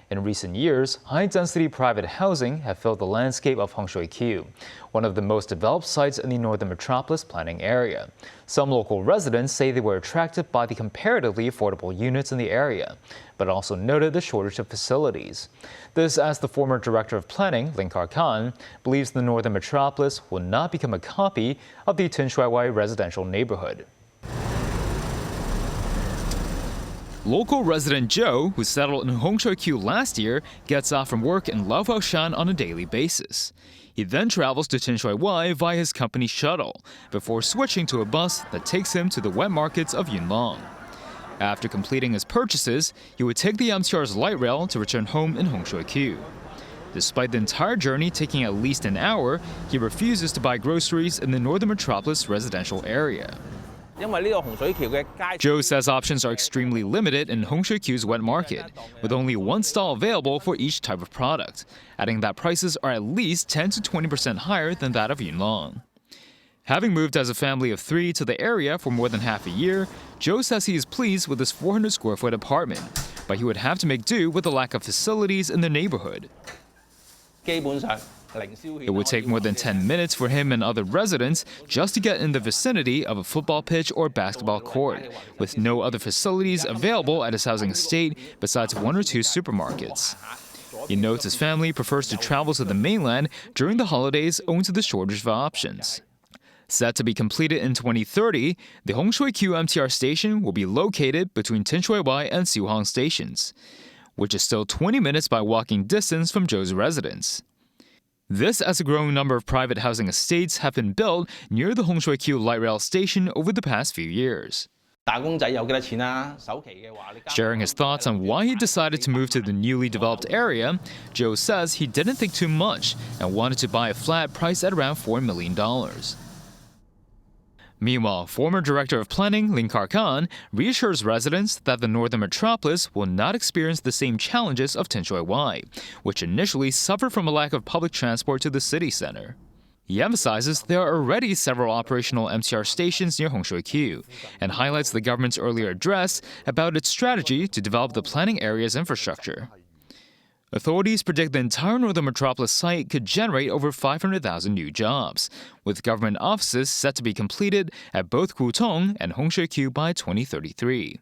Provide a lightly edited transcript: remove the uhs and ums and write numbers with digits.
In recent years, high-density private housing have filled the landscape of Hung Shui Kiu, one of the most developed sites in the Northern Metropolis planning area. Some local residents say they were attracted by the comparatively affordable units in the area, but also noted the shortage of facilities. This as the former director of planning, Ling believes the Northern Metropolis will not become a copy of the Tin Shui Wai residential neighborhood. Local resident Joe, who settled in Hung Shui Kiu last year, gets off from work in Laobaoshan on a daily basis. He then travels to Tin Shui Wai via his company shuttle, before switching to a bus that takes him to the wet markets of Yunlong. After completing his purchases, he would take the MTR's light rail to return home in Hung Shui Kiu. Despite the entire journey taking at least an hour, he refuses to buy groceries in the Northern Metropolis residential area. Joe says options are extremely limited in Hung Shui Kiu's wet market, with only one stall available for each type of product, adding that prices are at least 10 to 20% higher than that of Yunlong. Having moved as a family of 3 to the area for more than half a year, Joe says he is pleased with his 400 square foot apartment, but he would have to make do with the lack of facilities in the neighborhood. It would take more than 10 minutes for him and other residents just to get in the vicinity of a football pitch or basketball court, with no other facilities available at his housing estate besides 1 or 2 supermarkets. He notes his family prefers to travel to the mainland during the holidays owing to the shortage of options. Set to be completed in 2030, the Hung Shui Kiu MTR station will be located between Tin Shui Wai and Siuhang stations, which is still 20 minutes by walking distance from Joe's residence. This as a growing number of private housing estates have been built near the Hung Shui Kiu light rail station over the past few years. Sharing his thoughts on why he decided to move to the newly developed area, Joe says he didn't think too much and wanted to buy a flat priced at around $4 million. Meanwhile, former director of planning Ling reassures residents that the Northern Metropolis will not experience the same challenges of Tin Shui Wai, which initially suffered from a lack of public transport to the city center. He emphasizes there are already several operational MTR stations near Hung Shui Kiu, and highlights the government's earlier address about its strategy to develop the planning area's infrastructure. Authorities predict the entire Northern Metropolis site could generate over 500,000 new jobs, with government offices set to be completed at both Kutong and Hung Shui Kiu by 2033.